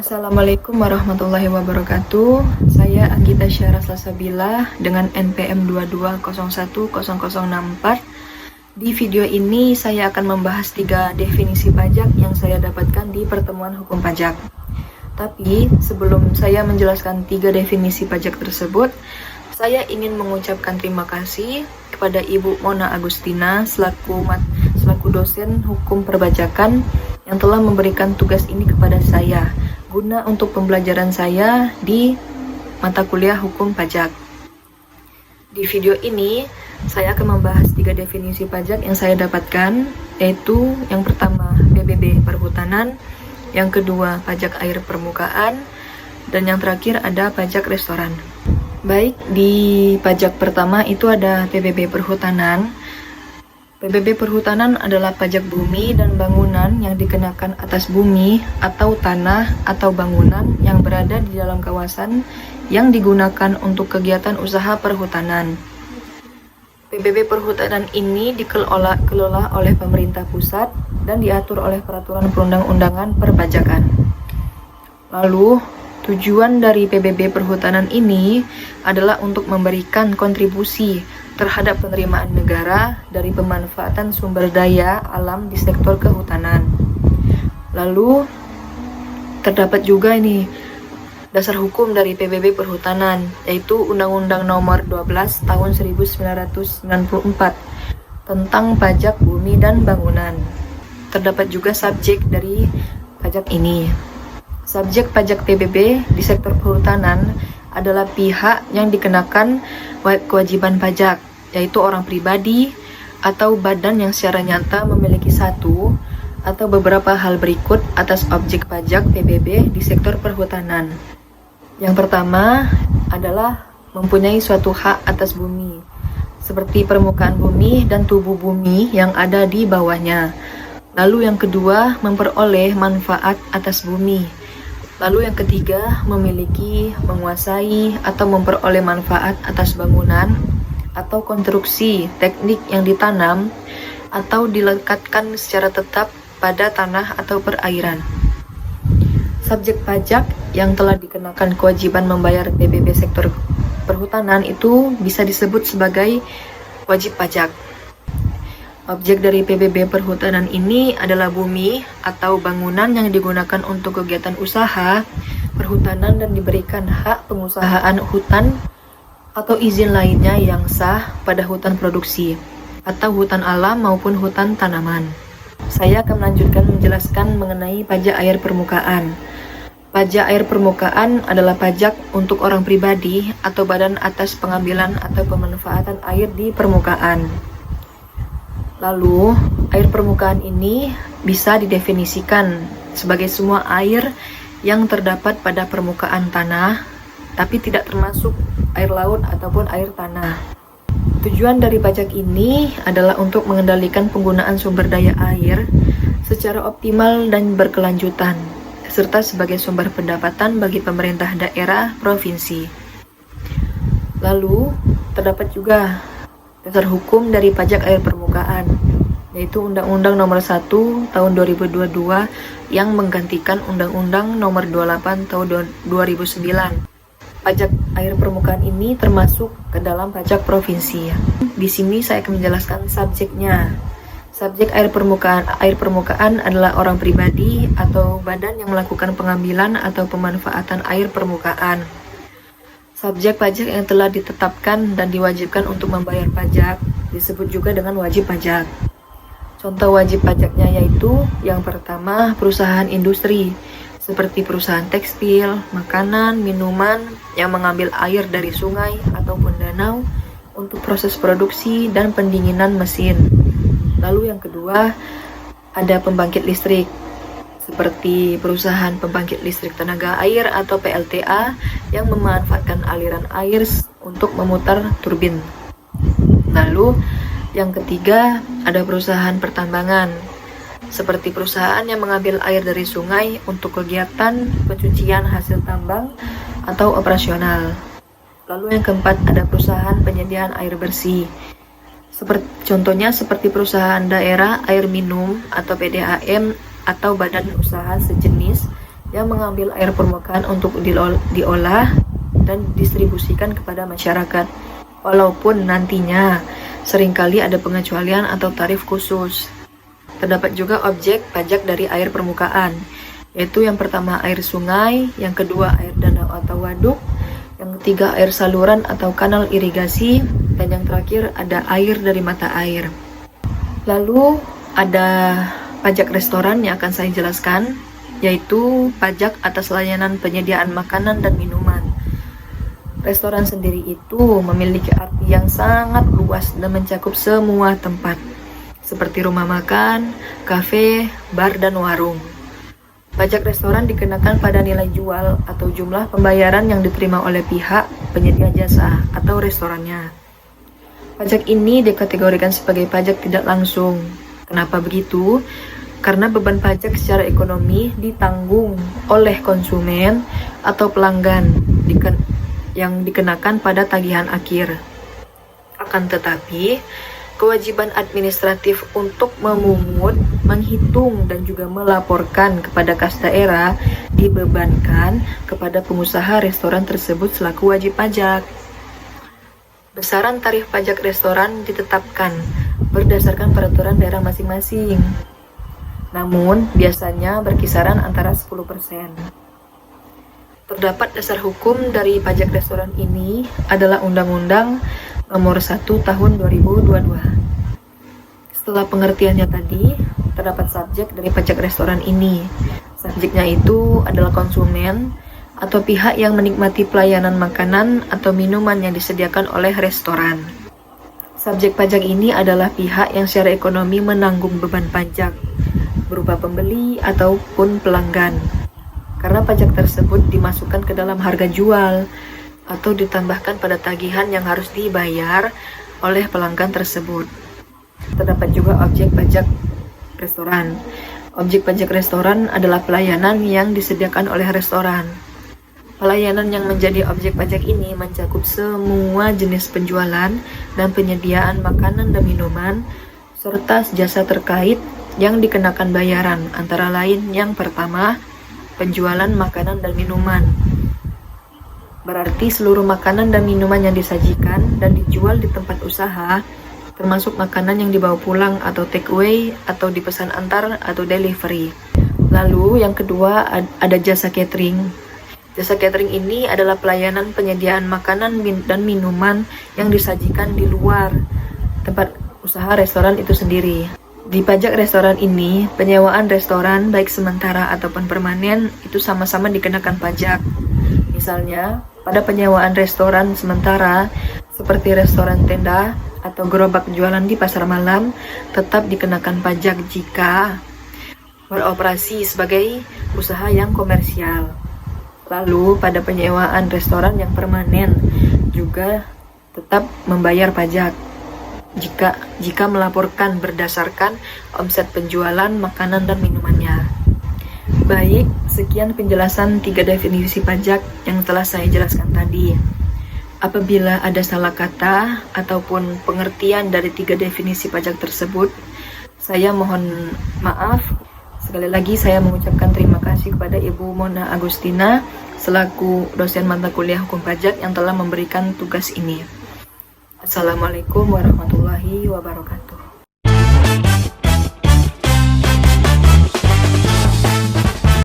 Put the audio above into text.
Assalamualaikum warahmatullahi wabarakatuh. Saya Anggita Syara Salsabila dengan NPM 22010064. Di video ini saya akan membahas 3 definisi pajak yang saya dapatkan di pertemuan hukum pajak. Tapi sebelum saya menjelaskan 3 definisi pajak tersebut, saya ingin mengucapkan terima kasih kepada Ibu Mona Agustina selaku dosen hukum perpajakan yang telah memberikan tugas ini kepada saya guna untuk pembelajaran saya di mata kuliah hukum pajak. Di video ini saya akan membahas 3 definisi pajak yang saya dapatkan, yaitu yang pertama PBB perhutanan, yang kedua pajak air permukaan, dan yang terakhir ada pajak restoran. Baik, di pajak pertama itu ada PBB perhutanan. PBB perhutanan adalah pajak bumi dan bangunan yang dikenakan atas bumi atau tanah atau bangunan yang berada di dalam kawasan yang digunakan untuk kegiatan usaha perhutanan. PBB perhutanan ini dikelola oleh pemerintah pusat dan diatur oleh peraturan perundang-undangan perpajakan. Lalu, tujuan dari PBB perhutanan ini adalah untuk memberikan kontribusi terhadap penerimaan negara dari pemanfaatan sumber daya alam di sektor kehutanan. Lalu, terdapat juga ini dasar hukum dari PBB perhutanan, yaitu Undang-Undang Nomor 12 Tahun 1994 tentang pajak bumi dan bangunan. Terdapat juga subjek dari pajak ini. Subjek pajak PBB di sektor perhutanan adalah pihak yang dikenakan kewajiban pajak, yaitu orang pribadi atau badan yang secara nyata memiliki satu atau beberapa hal berikut atas objek pajak PBB di sektor perhutanan. Yang pertama adalah mempunyai suatu hak atas bumi, seperti permukaan bumi dan tubuh bumi yang ada di bawahnya. Lalu yang kedua, memperoleh manfaat atas bumi. Lalu yang ketiga, memiliki, menguasai, atau memperoleh manfaat atas bangunan atau konstruksi teknik yang ditanam atau dilekatkan secara tetap pada tanah atau perairan. Subjek pajak yang telah dikenakan kewajiban membayar PBB sektor perhutanan itu bisa disebut sebagai wajib pajak. Objek dari PBB perhutanan ini adalah bumi atau bangunan yang digunakan untuk kegiatan usaha perhutanan dan diberikan hak pengusahaan hutan atau izin lainnya yang sah pada hutan produksi atau hutan alam maupun hutan tanaman. Saya akan melanjutkan menjelaskan mengenai pajak air permukaan. Pajak air permukaan adalah pajak untuk orang pribadi atau badan atas pengambilan atau pemanfaatan air di permukaan. Lalu, air permukaan ini bisa didefinisikan sebagai semua air yang terdapat pada permukaan tanah, tapi tidak termasuk air laut ataupun air tanah. Tujuan dari pajak ini adalah untuk mengendalikan penggunaan sumber daya air secara optimal dan berkelanjutan, serta sebagai sumber pendapatan bagi pemerintah daerah provinsi. Lalu, terdapat juga dasar hukum dari pajak air permukaan, yaitu Undang-Undang Nomor 1 Tahun 2022 yang menggantikan Undang-Undang Nomor 28 Tahun 2009. Pajak air permukaan ini termasuk ke dalam pajak provinsi. Di sini saya akan menjelaskan subjeknya. Subjek air permukaan adalah orang pribadi atau badan yang melakukan pengambilan atau pemanfaatan air permukaan. Subjek pajak yang telah ditetapkan dan diwajibkan untuk membayar pajak disebut juga dengan wajib pajak. Contoh wajib pajaknya yaitu yang pertama, perusahaan industri seperti perusahaan tekstil, makanan, minuman yang mengambil air dari sungai ataupun danau untuk proses produksi dan pendinginan mesin. Lalu yang kedua, ada pembangkit listrik seperti perusahaan pembangkit listrik tenaga air atau PLTA yang memanfaatkan aliran air untuk memutar turbin. Lalu yang ketiga, ada perusahaan pertambangan seperti perusahaan yang mengambil air dari sungai untuk kegiatan pencucian hasil tambang atau operasional. Lalu yang keempat, ada perusahaan penyediaan air bersih. Contohnya seperti perusahaan daerah air minum atau PDAM atau badan usaha sejenis yang mengambil air permukaan untuk diolah dan distribusikan kepada masyarakat. Walaupun nantinya seringkali ada pengecualian atau tarif khusus. Terdapat juga objek pajak dari air permukaan, yaitu yang pertama air sungai, yang kedua air danau atau waduk, yang ketiga air saluran atau kanal irigasi, dan yang terakhir ada air dari mata air. Lalu ada pajak restoran yang akan saya jelaskan, yaitu pajak atas layanan penyediaan makanan dan minuman. Restoran sendiri itu memiliki arti yang sangat luas dan mencakup semua tempat, seperti rumah makan, kafe, bar, dan warung. Pajak restoran dikenakan pada nilai jual atau jumlah pembayaran yang diterima oleh pihak penyedia jasa atau restorannya. Pajak ini dikategorikan sebagai pajak tidak langsung. Kenapa begitu? Karena beban pajak secara ekonomi ditanggung oleh konsumen atau pelanggan yang dikenakan pada tagihan akhir. Akan tetapi, kewajiban administratif untuk memungut, menghitung, dan juga melaporkan kepada kas daerah dibebankan kepada pengusaha restoran tersebut selaku wajib pajak. Besaran tarif pajak restoran ditetapkan berdasarkan peraturan daerah masing-masing. Namun, biasanya berkisaran antara 10%. Terdapat dasar hukum dari pajak restoran ini adalah Undang-Undang Nomor 1 Tahun 2022. Setelah pengertiannya tadi, terdapat subjek dari pajak restoran ini. Subjeknya itu adalah konsumen atau pihak yang menikmati pelayanan makanan atau minuman yang disediakan oleh restoran. Subjek pajak ini adalah pihak yang secara ekonomi menanggung beban pajak, berupa pembeli ataupun pelanggan. Karena pajak tersebut dimasukkan ke dalam harga jual atau ditambahkan pada tagihan yang harus dibayar oleh pelanggan tersebut. Terdapat juga objek pajak restoran. Objek pajak restoran adalah pelayanan yang disediakan oleh restoran. Pelayanan yang menjadi objek pajak ini mencakup semua jenis penjualan dan penyediaan makanan dan minuman, serta jasa terkait yang dikenakan bayaran, antara lain yang pertama, penjualan makanan dan minuman. Berarti seluruh makanan dan minuman yang disajikan dan dijual di tempat usaha, termasuk makanan yang dibawa pulang atau take away atau dipesan antar atau delivery. Lalu yang kedua ada jasa catering. Jasa catering ini adalah pelayanan penyediaan makanan dan minuman yang disajikan di luar tempat usaha restoran itu sendiri. Di pajak restoran ini, penyewaan restoran baik sementara ataupun permanen itu sama-sama dikenakan pajak. Misalnya, pada penyewaan restoran sementara seperti restoran tenda atau gerobak jualan di pasar malam tetap dikenakan pajak jika beroperasi sebagai usaha yang komersial. Lalu pada penyewaan restoran yang permanen juga tetap membayar pajak jika melaporkan berdasarkan omset penjualan makanan dan minumannya. Baik, sekian penjelasan 3 definisi pajak yang telah saya jelaskan tadi. Apabila ada salah kata ataupun pengertian dari 3 definisi pajak tersebut, saya mohon maaf. Sekali lagi saya mengucapkan terima kasih kepada Ibu Mona Agustina selaku dosen mata kuliah hukum pajak yang telah memberikan tugas ini. Assalamualaikum warahmatullahi wabarakatuh.